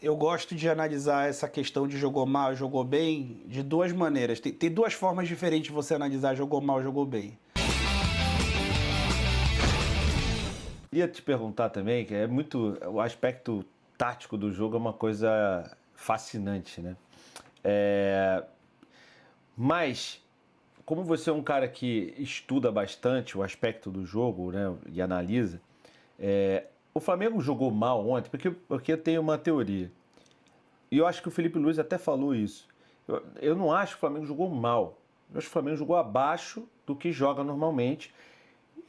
Eu gosto de analisar essa questão de jogou mal, jogou bem, de duas maneiras. Tem duas formas diferentes de você analisar jogou mal, jogou bem. Ia te perguntar também, que é muito. O aspecto tático do jogo é uma coisa fascinante, né? Mas, como você é um cara que estuda bastante o aspecto do jogo, né, e analisa, o Flamengo jogou mal ontem, porque eu tenho uma teoria. E eu acho que o Felipe Luiz até falou isso. Eu não acho que o Flamengo jogou mal. Eu acho que o Flamengo jogou abaixo do que joga normalmente.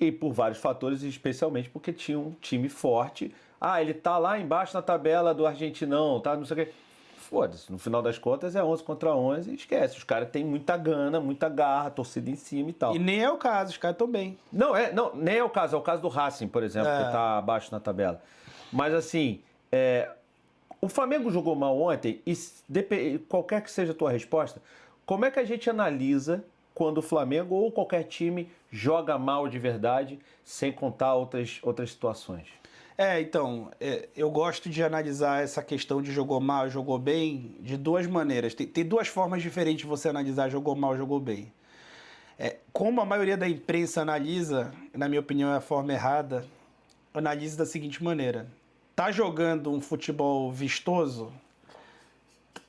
E por vários fatores, especialmente porque tinha um time forte. Ah, ele tá lá embaixo na tabela do Argentinão, tá? Não sei o quê. Foda-se, no final das contas é 11 contra 11 e esquece. Os caras têm muita gana, muita garra, torcida em cima e tal. E nem é o caso, os caras estão bem. Não, nem é o caso do Racing, por exemplo, que tá abaixo na tabela. Mas assim, o Flamengo jogou mal ontem e qualquer que seja a tua resposta, como é que a gente analisa quando o Flamengo ou qualquer time joga mal de verdade, sem contar outras situações? Eu gosto de analisar essa questão de jogou mal, jogou bem, de duas maneiras. Tem duas formas diferentes de você analisar jogou mal, jogou bem. Como a maioria da imprensa analisa, na minha opinião é a forma errada, analisa da seguinte maneira. Tá jogando um futebol vistoso,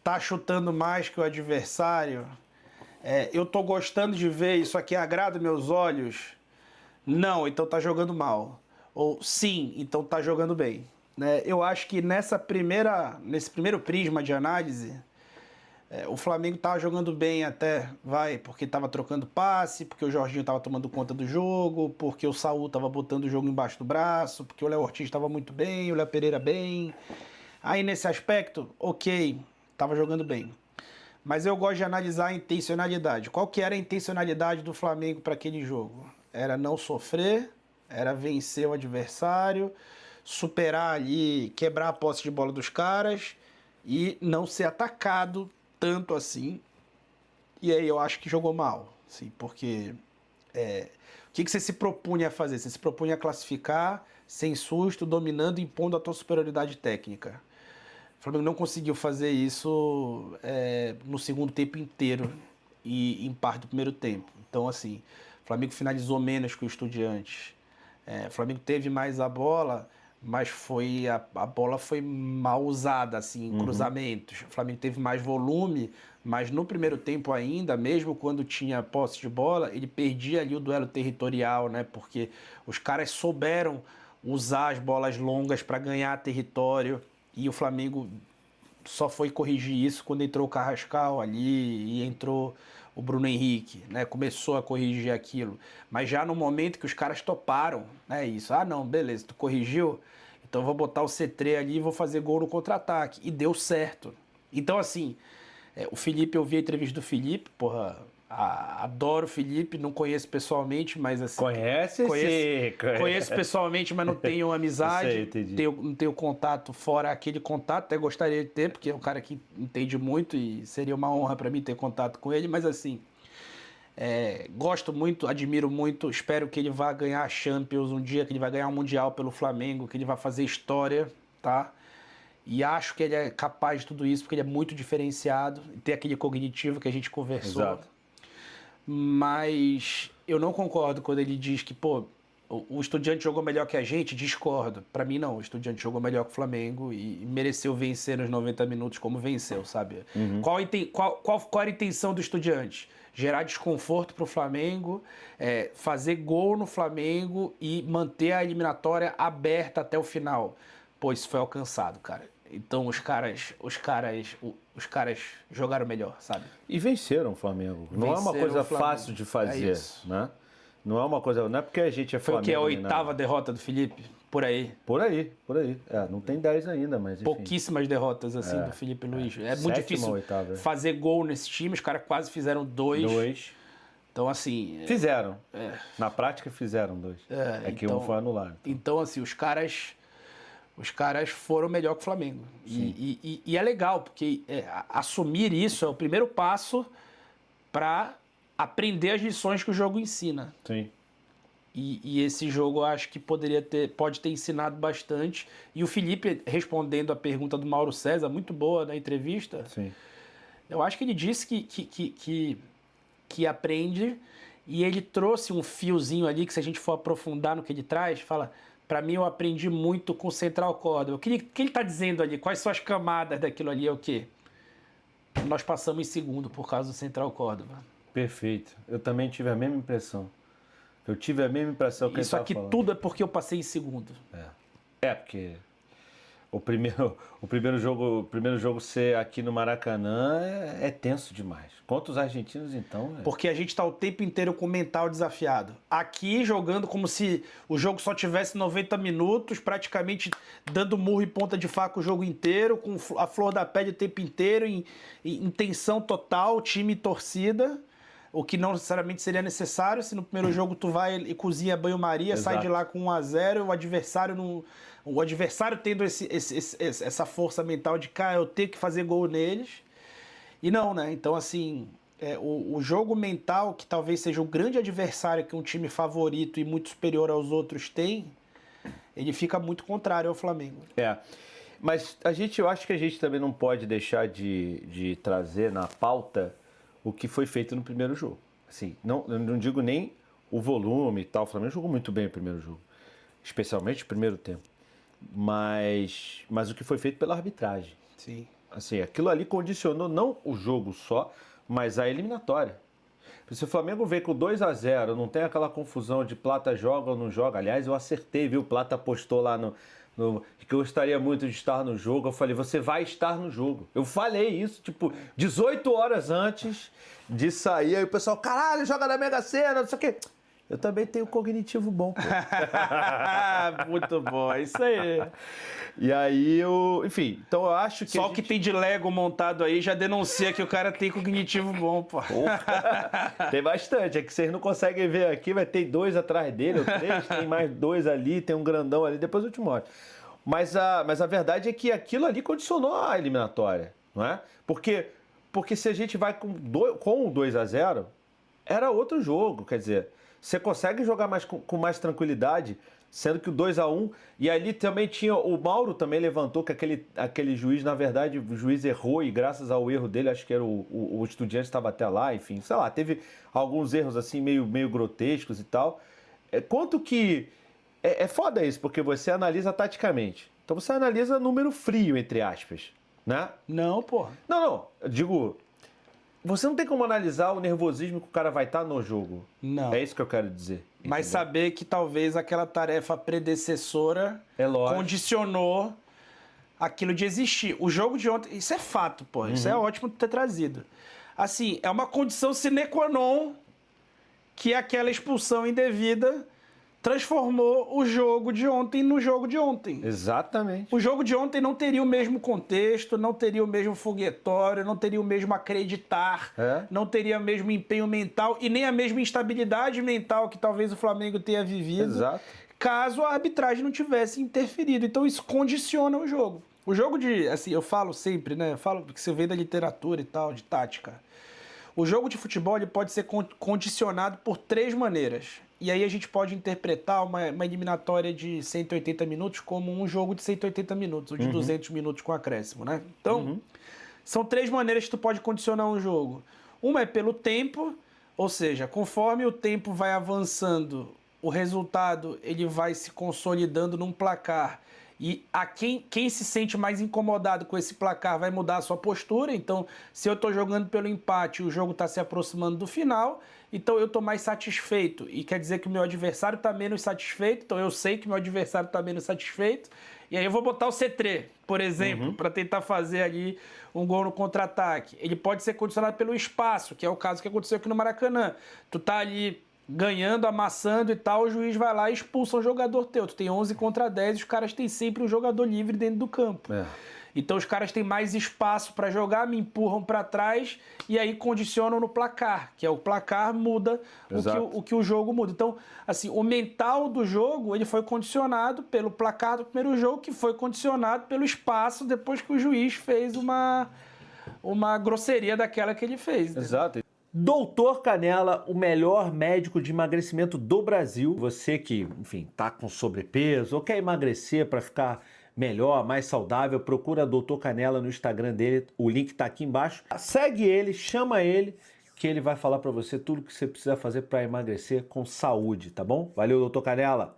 tá chutando mais que o adversário, eu tô gostando de ver, isso aqui agrada meus olhos, não, então tá jogando mal. Ou sim, então tá jogando bem. Né? Eu acho que nesse primeiro prisma de análise, o Flamengo tava jogando bem até, porque tava trocando passe, porque o Jorginho tava tomando conta do jogo, porque o Saul tava botando o jogo embaixo do braço, porque o Léo Ortiz tava muito bem, o Léo Pereira bem. Aí nesse aspecto, ok, tava jogando bem. Mas eu gosto de analisar a intencionalidade. Qual que era a intencionalidade do Flamengo para aquele jogo? Era não sofrer, era vencer o adversário, superar ali, quebrar a posse de bola dos caras e não ser atacado tanto assim. E aí eu acho que jogou mal, assim, porque o que você se propunha a fazer? Você se propunha a classificar sem susto, dominando, impondo a tua superioridade técnica. O Flamengo não conseguiu fazer isso no segundo tempo inteiro e em parte do primeiro tempo. Então, assim, o Flamengo finalizou menos que o Estudiantes. O Flamengo teve mais a bola, mas a bola foi mal usada, assim, em cruzamentos. O Flamengo teve mais volume, mas no primeiro tempo ainda, mesmo quando tinha posse de bola, ele perdia ali o duelo territorial, né? Porque os caras souberam usar as bolas longas para ganhar território. E o Flamengo só foi corrigir isso quando entrou o Carrascal ali e entrou o Bruno Henrique, né? Começou a corrigir aquilo. Mas já no momento que os caras toparam, né? Isso. Ah, não, beleza, tu corrigiu? Então eu vou botar o C3 ali e vou fazer gol no contra-ataque. E deu certo. Então, assim, o Felipe, eu vi a entrevista do Felipe, porra, adoro o Felipe, não conheço pessoalmente, mas assim... Conheço pessoalmente, mas não tenho amizade, não tenho contato fora aquele contato, até gostaria de ter, porque é um cara que entende muito e seria uma honra para mim ter contato com ele, mas assim, gosto muito, admiro muito, espero que ele vá ganhar a Champions um dia, que ele vai ganhar o Mundial pelo Flamengo, que ele vai fazer história, tá? E acho que ele é capaz de tudo isso, porque ele é muito diferenciado, tem aquele cognitivo que a gente conversou. Exato. Mas eu não concordo quando ele diz que, pô, o Estudiante jogou melhor que a gente, discordo. Pra mim, não. O Estudiante jogou melhor que o Flamengo e mereceu vencer nos 90 minutos como venceu, sabe? Qual era a intenção do Estudiante? Gerar desconforto pro Flamengo, fazer gol no Flamengo e manter a eliminatória aberta até o final. Pô, isso foi alcançado, cara. Então os caras jogaram melhor, sabe? E venceram o Flamengo. Não é uma coisa fácil de fazer, né? Não é uma coisa, não é porque a gente é Flamengo. Foi o que? A oitava derrota do Felipe? Por aí. Por aí. Não tem 10 ainda, mas enfim. Pouquíssimas derrotas assim do Felipe Luiz. É muito difícil fazer gol nesse time. Os caras quase fizeram dois. Então, assim... Fizeram. Na prática fizeram 2. Que um foi anulado. Então, assim, os caras foram melhor que o Flamengo. E é legal, porque assumir isso é o primeiro passo para aprender as lições que o jogo ensina. Sim. E esse jogo eu acho que pode ter ensinado bastante. E o Felipe, respondendo a pergunta do Mauro César, muito boa na entrevista, Sim. eu acho que ele disse que aprende, e ele trouxe um fiozinho ali que, se a gente for aprofundar no que ele traz, fala: para mim eu aprendi muito com o Central Córdoba. O que ele está dizendo ali? Quais são as camadas daquilo ali? É o quê? Nós passamos em segundo por causa do Central Córdoba. Perfeito. Eu também tive a mesma impressão. Eu tive a mesma impressão que Isso ele aqui falando. tudo é porque eu passei em segundo. Porque o primeiro jogo ser aqui no Maracanã é tenso demais. Contra os argentinos, então... Porque a gente está o tempo inteiro com o mental desafiado. Aqui, jogando como se o jogo só tivesse 90 minutos, praticamente dando murro e ponta de faca o jogo inteiro, com a flor da pele o tempo inteiro, em tensão total, time e torcida, o que não necessariamente seria necessário se no primeiro jogo tu vai e cozinha banho-maria, sai de lá com 1-0, o adversário tendo essa força mental de, cara, eu tenho que fazer gol neles. E não, né? Então, assim, o jogo mental, que talvez seja o grande adversário que um time favorito e muito superior aos outros tem, ele fica muito contrário ao Flamengo. Mas eu acho que a gente também não pode deixar de trazer na pauta o que foi feito no primeiro jogo. Assim, eu não digo nem o volume e tal, o Flamengo jogou muito bem o primeiro jogo, especialmente o primeiro tempo. Mas o que foi feito pela arbitragem. Sim. Assim, aquilo ali condicionou não o jogo só, mas a eliminatória. Se o Flamengo vem com 2-0, não tem aquela confusão de Plata joga ou não joga. Aliás, eu acertei, viu? O Plata postou lá que eu gostaria muito de estar no jogo. Eu falei, você vai estar no jogo. Eu falei isso, 18 horas antes de sair. Aí o pessoal, caralho, joga na Mega Sena, não sei o quê. Eu também tenho cognitivo bom, pô. Muito bom, é isso aí. E aí enfim, então eu acho que... Só o que tem de Lego montado aí já denuncia que o cara tem cognitivo bom, pô. Tem bastante, é que vocês não conseguem ver aqui, vai ter 2 atrás dele, ou 3, tem mais 2 ali, tem um grandão ali, depois eu te mostro. Mas a verdade é que aquilo ali condicionou a eliminatória, não é? Porque se a gente vai com o 2-0, era outro jogo, quer dizer, você consegue jogar com mais tranquilidade, sendo que o 2-1, e ali também tinha, o Mauro também levantou que aquele juiz, na verdade, o juiz errou, e graças ao erro dele, acho que era o Estudiantes estava até lá, enfim, sei lá, teve alguns erros assim meio grotescos e tal. Quanto que... É foda isso, porque você analisa taticamente. Então você analisa número frio, entre aspas, né? Não, porra. Não, eu digo... Você não tem como analisar o nervosismo que o cara vai estar no jogo. Não. É isso que eu quero dizer. Mas entendeu? saber que talvez aquela tarefa predecessora lógico. Condicionou aquilo de existir. O jogo de ontem, isso é fato, pô. Isso é ótimo ter trazido. Assim, é uma condição sine qua non que aquela expulsão indevida transformou o jogo de ontem no jogo de ontem. Exatamente. O jogo de ontem não teria o mesmo contexto, não teria o mesmo foguetório, não teria o mesmo acreditar, não teria o mesmo empenho mental e nem a mesma instabilidade mental que talvez o Flamengo tenha vivido. Exato. Caso a arbitragem não tivesse interferido. Então isso condiciona o jogo. O jogo assim, eu falo sempre, né? Eu falo que você vem da literatura e tal, de tática. O jogo de futebol ele pode ser condicionado por 3 maneiras. E aí a gente pode interpretar uma eliminatória de 180 minutos como um jogo de 180 minutos, ou de 200 minutos com acréscimo, né? Então, são 3 maneiras que tu pode condicionar um jogo. Uma é pelo tempo, ou seja, conforme o tempo vai avançando, o resultado ele vai se consolidando num placar. E quem se sente mais incomodado com esse placar vai mudar a sua postura. Então, se eu estou jogando pelo empate e o jogo está se aproximando do final, então eu estou mais satisfeito. E quer dizer que o meu adversário está menos satisfeito, então eu sei que o meu adversário está menos satisfeito. E aí eu vou botar o C3, por exemplo, para tentar fazer ali um gol no contra-ataque. Ele pode ser condicionado pelo espaço, que é o caso que aconteceu aqui no Maracanã. Tu tá ali ganhando, amassando e tal, o juiz vai lá e expulsa um jogador teu. Tu tem 11 contra 10 e os caras têm sempre um jogador livre dentro do campo. Então os caras têm mais espaço para jogar, me empurram para trás e aí condicionam no placar, que é o placar muda o que o jogo muda. Então, assim, o mental do jogo ele foi condicionado pelo placar do primeiro jogo, que foi condicionado pelo espaço depois que o juiz fez uma grosseria daquela que ele fez. Exato. Doutor Canela, o melhor médico de emagrecimento do Brasil. Você que, enfim, tá com sobrepeso ou quer emagrecer para ficar melhor, mais saudável, procura Doutor Canela no Instagram dele, o link tá aqui embaixo. Segue ele, chama ele, que ele vai falar para você tudo que você precisa fazer para emagrecer com saúde, tá bom? Valeu, Doutor Canela!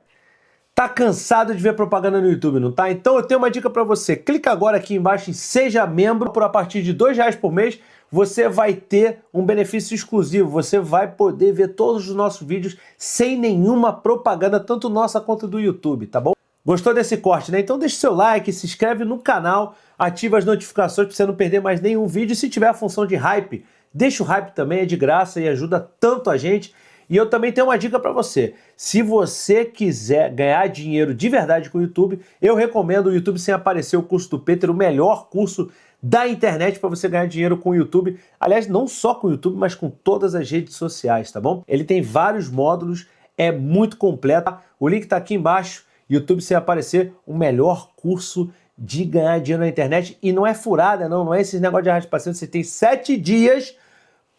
Tá cansado de ver propaganda no YouTube, não tá? Então eu tenho uma dica para você. Clica agora aqui embaixo em Seja Membro. Por a partir de R$2 por mês, você vai ter um benefício exclusivo. Você vai poder ver todos os nossos vídeos sem nenhuma propaganda, tanto nossa quanto do YouTube, tá bom? Gostou desse corte, né? Então deixa o seu like, se inscreve no canal, ativa as notificações para você não perder mais nenhum vídeo. E se tiver a função de hype, deixa o hype também, é de graça e ajuda tanto a gente. E eu também tenho uma dica para você. Se você quiser ganhar dinheiro de verdade com o YouTube, eu recomendo o YouTube Sem Aparecer, o curso do Peter, o melhor curso da internet para você ganhar dinheiro com o YouTube. Aliás, não só com o YouTube, mas com todas as redes sociais, tá bom? Ele tem vários módulos, é muito completo. O link está aqui embaixo. YouTube Sem Aparecer, o melhor curso de ganhar dinheiro na internet. E não é furada, não é esse negócio de arraste para cima. Você tem 7 dias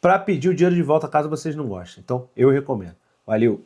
para pedir o dinheiro de volta caso vocês não gostem. Então, eu recomendo. Valeu!